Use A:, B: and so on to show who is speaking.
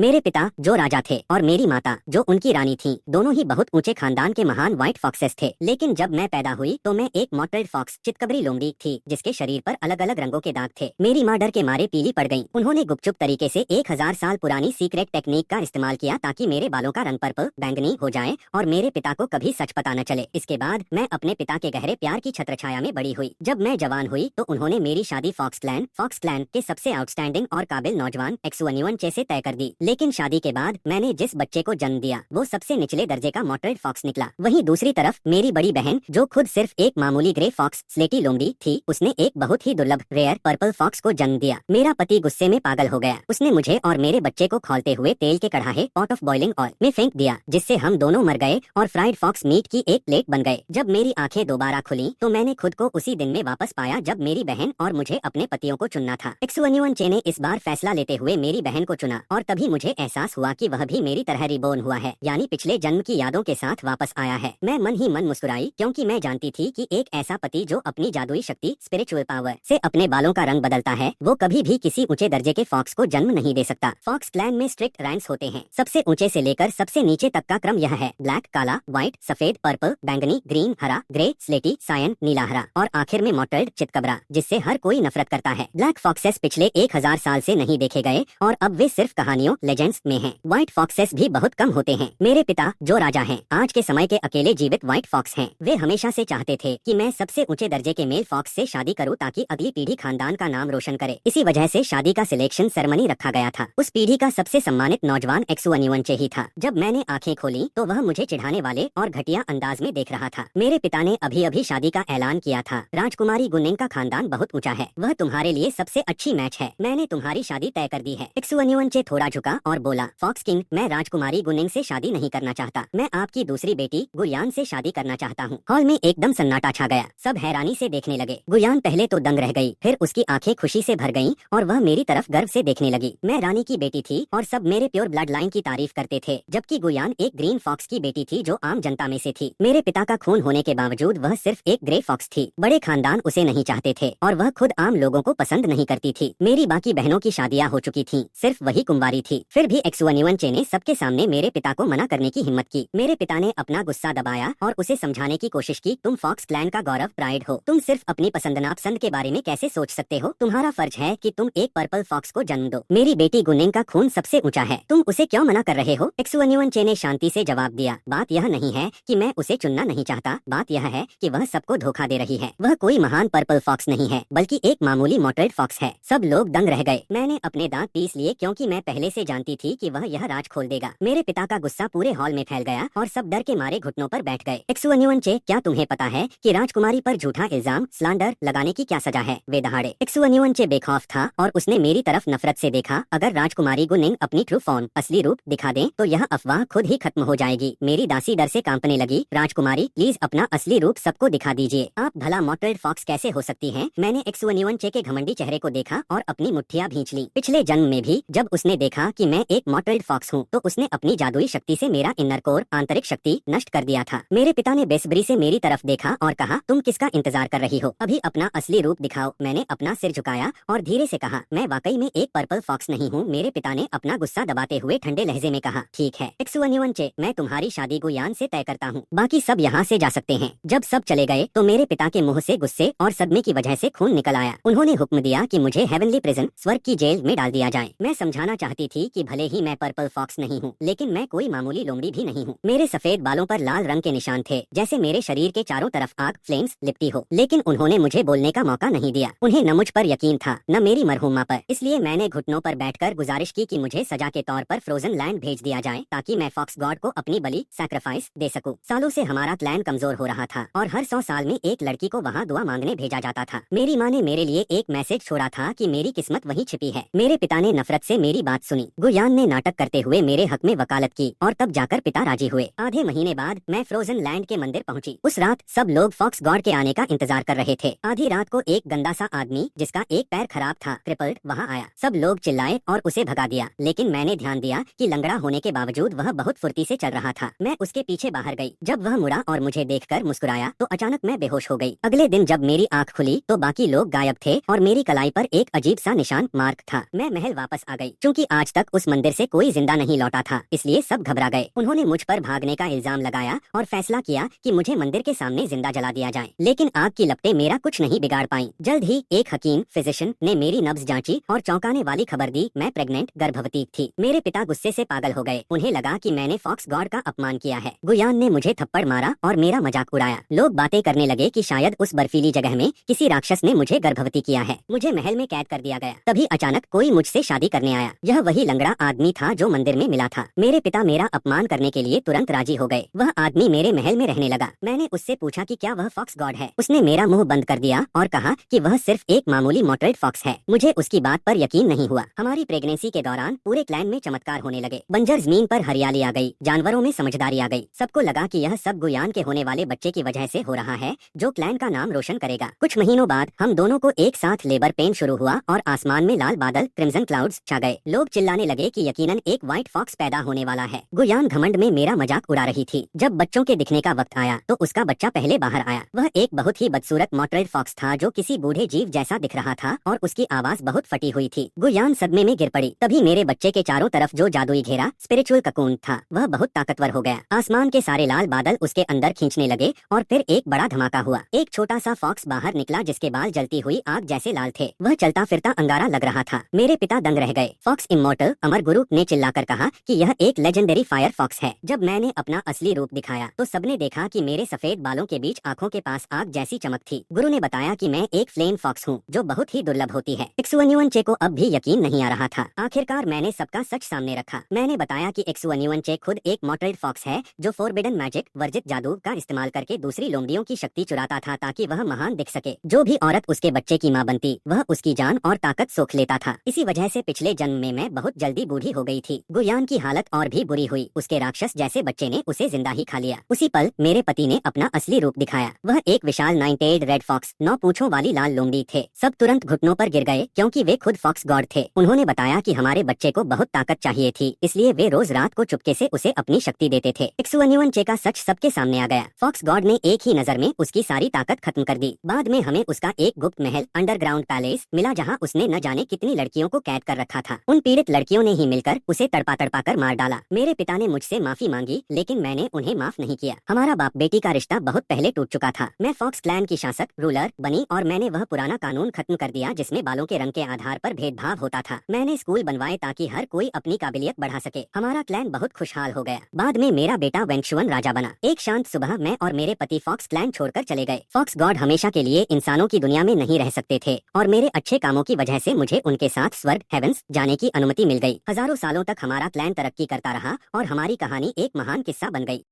A: मेरे पिता जो राजा थे और मेरी माता जो उनकी रानी थी, दोनों ही बहुत ऊंचे खानदान के महान व्हाइट फॉक्सेस थे। लेकिन जब मैं पैदा हुई तो मैं एक मॉटरेड फॉक्स चितकबरी लोमड़ी थी, जिसके शरीर पर अलग अलग रंगों के दाग थे। मेरी माँ डर के मारे पीली पड़ गयी। उन्होंने गुपचुप तरीके से 1000 साल पुरानी सीक्रेट टेक्निक का इस्तेमाल किया ताकि मेरे बालों का रंग पर्पल बैंगनी हो जाए और मेरे पिता को कभी सच पता न चले। इसके बाद मैं अपने पिता के गहरे प्यार की छत्रछाया में बड़ी हुई। जब मैं जवान हुई तो उन्होंने मेरी शादी फॉक्स क्लैन के सबसे आउटस्टैंडिंग और काबिल नौजवान एक्स-1 से तय कर दी। लेकिन शादी के बाद मैंने जिस बच्चे को जन्म दिया वो सबसे निचले दर्जे का मॉटरेड फॉक्स निकला। वहीं दूसरी तरफ मेरी बड़ी बहन जो खुद सिर्फ एक मामूली ग्रे फॉक्स स्लेटी लोमड़ी थी, उसने एक बहुत ही दुर्लभ रेयर पर्पल फॉक्स को जन्म दिया। मेरा पति गुस्से में पागल हो गया। उसने मुझे और मेरे बच्चे को खौलते हुए तेल के कढ़ाहे पॉट ऑफ बॉइलिंग ऑयल में फेंक दिया, जिससे हम दोनों मर गए और फ्राइड फॉक्स मीट की एक प्लेट बन गए। जब मेरी आंखें दोबारा खुली तो मैंने खुद को उसी दिन में वापस पाया जब मेरी बहन और मुझे अपने पतियों को चुनना था। एक्स-1 ने इस बार फैसला लेते हुए मेरी बहन को चुना और तभी मुझे एहसास हुआ कि वह भी मेरी तरह रिबोर्न हुआ है, यानी पिछले जन्म की यादों के साथ वापस आया है। मैं मन ही मन मुस्कुराई क्योंकि मैं जानती थी कि एक ऐसा पति जो अपनी जादुई शक्ति स्पिरिचुअल पावर से अपने बालों का रंग बदलता है, वो कभी भी किसी ऊंचे दर्जे के फॉक्स को जन्म नहीं दे सकता। फॉक्स क्लैन में स्ट्रिक्ट रैंक्स होते हैं। सबसे ऊंचे से लेकर सबसे नीचे तक का क्रम यह है: ब्लैक काला, व्हाइट सफेद, पर्पल बैंगनी, ग्रीन हरा, ग्रे स्लेटी, सायन नीला हरा और आखिर में मॉटरेड चितकबरा, जिससे हर कोई नफरत करता है। ब्लैक फॉक्सेस पिछले 1000 साल से नहीं देखे गए और अब वे सिर्फ कहानियों लेजेंड्स में हैं। व्हाइट फॉक्सेस भी बहुत कम होते हैं। मेरे पिता जो राजा हैं, आज के समय के अकेले जीवित व्हाइट फॉक्स हैं। वे हमेशा से चाहते थे कि मैं सबसे ऊंचे दर्जे के मेल फॉक्स से शादी करूं ताकि अगली पीढ़ी खानदान का नाम रोशन करे। इसी वजह से शादी का सिलेक्शन सेरेमनी रखा गया था। उस पीढ़ी का सबसे सम्मानित नौजवान एक्स-1 ही था। जब मैंने आंखें खोली तो वह मुझे चिढ़ाने वाले और घटिया अंदाज में देख रहा था। मेरे पिता ने अभी अभी शादी का ऐलान किया था। राजकुमारी गुनिंग का खानदान बहुत ऊंचा है, वह तुम्हारे लिए सबसे अच्छी मैच है। मैंने तुम्हारी शादी तय कर दी है। एक्स-1 थोड़ा झुका और बोला, फॉक्स किंग, मैं राजकुमारी गुनिंग से शादी नहीं करना चाहता। मैं आपकी दूसरी बेटी गुयान से शादी करना चाहता हूँ। हॉल में एकदम सन्नाटा छा गया। सब हैरानी से देखने लगे। गुयान पहले तो दंग रह गई, फिर उसकी आंखें खुशी से भर गईं और वह मेरी तरफ गर्व से देखने लगी। मैं रानी की बेटी थी और सब मेरे प्योर ब्लड लाइन की तारीफ करते थे, जबकि गुयान एक ग्रीन फॉक्स की बेटी थी जो आम जनता में से थी। मेरे पिता का खून होने के बावजूद वह सिर्फ एक ग्रे फॉक्स थी। बड़े खानदान उसे नहीं चाहते थे और वह खुद आम लोगों को पसंद नहीं करती थी। मेरी बाकी बहनों की शादियां हो चुकी थीं, सिर्फ वही कुंवारी थी। फिर भी एक्स-1 ने सबके सामने मेरे पिता को मना करने की हिम्मत की। मेरे पिता ने अपना गुस्सा दबाया और उसे समझाने की कोशिश की, तुम फॉक्स क्लैन का गौरव प्राइड हो। तुम सिर्फ अपनी पसंद नापसंद के बारे में कैसे सोच सकते हो? तुम्हारा फर्ज है कि तुम एक पर्पल फॉक्स को जन्म दो। मेरी बेटी गुनिंग का खून सबसे ऊंचा है, तुम उसे क्यों मना कर रहे हो? एक्स-1 ने शांति से जवाब दिया, बात यह नहीं है कि मैं उसे चुनना नहीं चाहता, बात यह है कि वह सबको धोखा दे रही है। वह कोई महान पर्पल फॉक्स नहीं है, बल्कि एक मामूली मॉटरेड फॉक्स है। सब लोग दंग रह गए। मैंने अपने दांत पीस लिए क्योंकि मैं पहले से जानती थी कि वह यह राज खोल देगा। मेरे पिता का गुस्सा पूरे हॉल में फैल गया और सब डर के मारे घुटनों पर बैठ गए। एक्स-1 क्या तुम्हें पता है कि राजकुमारी पर झूठा इल्जाम स्लैंडर लगाने की क्या सजा है? वे दहाड़े। एक्स-1 बेखौफ था और उसने मेरी तरफ नफरत से देखा। अगर राजकुमारी गुनिंग अपनी ट्रू फॉर्म असली रूप दिखा दें तो यह अफवाह खुद ही खत्म हो जाएगी। मेरी दासी डर से कांपने लगी। राजकुमारी, प्लीज अपना असली रूप सबको दिखा दीजिए। आप भला मॉटरेड फॉक्स कैसे हो सकती हैं? मैंने एक्स-1 के घमंडी चेहरे को देखा और अपनी मुट्ठियां भींच ली। पिछले जन्म में भी जब उसने देखा कि मैं एक मॉटरेड फॉक्स हूँ तो उसने अपनी जादुई शक्ति से मेरा इनर कोर आंतरिक शक्ति नष्ट कर दिया था। मेरे पिता ने बेसब्री से मेरी तरफ देखा और कहा, तुम किसका इंतजार कर रही हो? अभी अपना असली रूप दिखाओ। मैंने अपना सिर झुकाया और धीरे से कहा, मैं वाकई में एक पर्पल फॉक्स नहीं हूँ। मेरे पिता ने अपना गुस्सा दबाते हुए ठंडे लहजे में कहा, ठीक है एक्स-1, मैं तुम्हारी शादी गुयान से तय करता हूँ, बाकी सब यहाँ से जा सकते हैं। जब सब चले गए तो मेरे पिता के मुंह से गुस्से और सदमे की वजह से खून निकल आया। उन्होंने हुक्म दिया कि मुझे हेवनली प्रिजन स्वर्ग की जेल में डाल दिया जाए। मैं समझाना चाहती थी कि भले ही मैं पर्पल फॉक्स नहीं हूँ, लेकिन मैं कोई मामूली लोमड़ी भी नहीं हूँ। मेरे सफेद बालों पर लाल रंग के निशान थे, जैसे मेरे शरीर के चारों तरफ आग फ्लेम्स लिपटी हो। लेकिन उन्होंने मुझे बोलने का मौका नहीं दिया। उन्हें न मुझ पर यकीन था न मेरी मरहुमा पर। इसलिए मैंने घुटनों पर बैठकर गुजारिश की कि मुझे सजा के तौर पर फ्रोजन लैंड भेज दिया जाए ताकि मैं फॉक्स गॉड को अपनी बलि सैक्रिफाइस दे सकूं। सालों से हमारा क्लैन कमजोर हो रहा था और हर 100 साल में एक लड़की को वहाँ दुआ मांगने भेजा जाता था। मेरी माँ ने मेरे लिए एक मैसेज छोड़ा था कि मेरी किस्मत वहीं छिपी है। मेरे पिता ने नफरत से मेरी बात सुनी। गुयान ने नाटक करते हुए मेरे हक में वकालत की और तब जाकर पिता राजी हुए। आधे महीने बाद मैं फ्रोजन लैंड के मंदिर पहुंची। उस रात सब लोग फॉक्स गॉड के आने का इंतजार कर रहे थे। आधी रात को एक गंदा सा आदमी जिसका एक पैर खराब था, क्रिपल्ड, वहाँ आया। सब लोग चिल्लाए और उसे भगा दिया, लेकिन मैंने ध्यान दिया कि लंगड़ा होने के बावजूद वह बहुत फुर्ती से चल रहा था। मैं उसके पीछे बाहर गई। जब वह मुड़ा और मुझे देखकर मुस्कुराया तो अचानक मैं बेहोश हो गई। अगले दिन जब मेरी आंख खुली तो बाकी लोग गायब थे और मेरी कलाई पर एक अजीब सा निशान मार्क था। मैं महल वापस आ गई। चूँकि आज तक उस मंदिर से कोई जिंदा नहीं लौटा था, इसलिए सब घबरा गए। उन्होंने मुझ पर भागने का इल्जाम लगाया और फैसला किया कि मुझे मंदिर के सामने जिंदा जला दिया जाए, लेकिन आग की लपटें मेरा कुछ नहीं बिगाड़ पाई। जल्द ही एक हकीम फिजिशियन ने मेरी नब्ज जांची और चौंकाने वाली खबर दी, मैं प्रेग्नेंट गर्भवती थी। मेरे पिता गुस्से से पागल हो गए, उन्हें लगा कि मैंने फॉक्स गॉड का अपमान किया है। गुयान ने मुझे थप्पड़ मारा और मेरा मजाक उड़ाया। लोग बातें करने लगे कि शायद उस बर्फीली जगह में किसी राक्षस ने मुझे गर्भवती किया है। मुझे महल में कैद कर दिया गया। तभी अचानक कोई मुझसे शादी करने आया। यह वही लंगड़ा आदमी था जो मंदिर में मिला था। मेरे पिता मेरा अपमान करने के लिए तुरंत राजी हो गए। वह आदमी मेरे महल में रहने लगा। मैंने उससे पूछा कि क्या वह फॉक्स गॉड है। उसने मेरा मुंह बंद कर दिया और कहा कि वह सिर्फ एक मामूली मॉटरेट फॉक्स है। मुझे उसकी बात पर यकीन नहीं हुआ। हमारी प्रेगनेंसी के दौरान पूरे क्लैन में चमत्कार होने लगे। बंजर जमीन पर हरियाली आ गई, जानवरों में समझदारी आ गई। सबको लगा कि यह सब गुयान के होने वाले बच्चे की वजह से हो रहा है, जो क्लैन का नाम रोशन करेगा। कुछ महीनों बाद हम दोनों को एक साथ लेबर पेन शुरू हुआ और आसमान में लाल बादल क्रिम्सन क्लाउड्स छा गए। लोग चिल्लाने लगे कि यकीनन एक व्हाइट फॉक्स पैदा होने वाला है। गुयान घमंड में मेरा मजाक उड़ा रही थी। जब बच्चों के दिखने का वक्त आया तो उसका बच्चा पहले बाहर आया। वह एक बहुत ही बदसूरत मॉटरेट फॉक्स था जो किसी बूढ़े जीव जैसा दिख रहा था और उसकी आवाज बहुत फटी हुई थी। गुयान सदमे में गिर पड़ी। तभी मेरे बच्चे के चारों तरफ जो जादुई घेरा स्पिरिचुअल ककून था वह बहुत ताकतवर हो गया। आसमान के सारे लाल बादल उसके अंदर खींचने लगे और फिर एक बड़ा धमाका हुआ। एक छोटा सा फॉक्स बाहर निकला जिसके बाल जलती हुई आग जैसे लाल थे। वह चलता फिरता अंगारा लग रहा था। मेरे पिता दंग रह गए। फॉक्स इमॉर्टल अमर गुरु ने चिल्लाकर कहा कि यह एक लेजेंडरी फायर फॉक्स है। जब मैंने अपना असली रूप दिखाया तो सबने देखा कि मेरे सफेद बालों के बीच आंखों के पास आग जैसी चमक थी। गुरु ने बताया कि मैं एक फ्लेम फॉक्स हूँ जो बहुत ही दुर्लभ होती है। इक्सुअन्युअनचे को अब भी यकीन नहीं आ रहा था। आखिरकार मैंने सबका सच सामने रखा। मैंने बताया कि इक्सुअन्युअनचे खुद एक मॉटरेट फॉक्स है जो फोरबिडन मैजिक वर्जित जादू का इस्तेमाल करके दूसरी लोमड़ियों की शक्ति चुराता था ताकि वह महान दिख सके। जो भी औरत उसके बच्चे की मां बनती वह उसकी जान और ताकत सोख लेता था। इसी वजह से पिछले जन्म में मैं बहुत जल्दी बूढ़ी हो गई थी। गुयान की हालत और भी बुरी हुई। उसके राक्षस जैसे बच्चे ने उसे जिंदा ही खा लिया। उसी पल मेरे पति ने अपना असली रूप दिखाया। वह एक विशाल 9-tailed रेड फॉक्स 9 पूंछों वाली लाल लोमड़ी थे। सब तुरंत घुटनों पर गिर गए क्योंकि वे खुद फॉक्स गॉड थे। उन्होंने बताया कि हमारे बच्चे को बहुत ताकत चाहिए थी, इसलिए वे रोज रात को चुपके से उसे अपनी शक्ति देते थे। इक्सुअन्युअनचे का सच सबके सामने आ गया। फॉक्स गॉड ने एक ही नजर में उसकी सारी ताकत खत्म कर दी। बाद में हमें उसका एक गुप्त महल अंडरग्राउंड पैलेस मिला जहाँ उसने न जाने कितनी लड़कियों को कैद कर रखा था। उन पीड़ित लड़कियों ने ही मिलकर उसे तड़पा तड़पा कर मार डाला। मेरे पिता ने मुझसे माफी मांगी लेकिन मैंने उन्हें माफ नहीं किया। हमारा बाप बेटी का रिश्ता बहुत पहले टूट चुका था। मैं फॉक्स क्लैन की शासक रूलर बनी और मैंने वह पुराना कानून खत्म कर दिया जिसमें बालों के रंग के आधार पर भेदभाव होता था। मैंने स्कूल बनवाए ताकि हर कोई अपनी काबिलियत बढ़ा सके। हमारा क्लैन बहुत खुशहाल हो गया। बाद में मेरा बेटा वेंगशुअन राजा बना। एक शांत सुबह मैं और मेरे पति फॉक्स क्लैन छोड़कर चले गए। फॉक्स गॉड हमेशा के लिए इंसानों की दुनिया में नहीं रह सकते थे और मेरे अच्छे कामों की वजह से मुझे उनके साथ स्वर्ग हेवेंस जाने की अनुमति मिल गई। हजारों सालों तक हमारा क्लैन तरक्की करता रहा और हमारी कहानी एक महान किस्सा बन गई।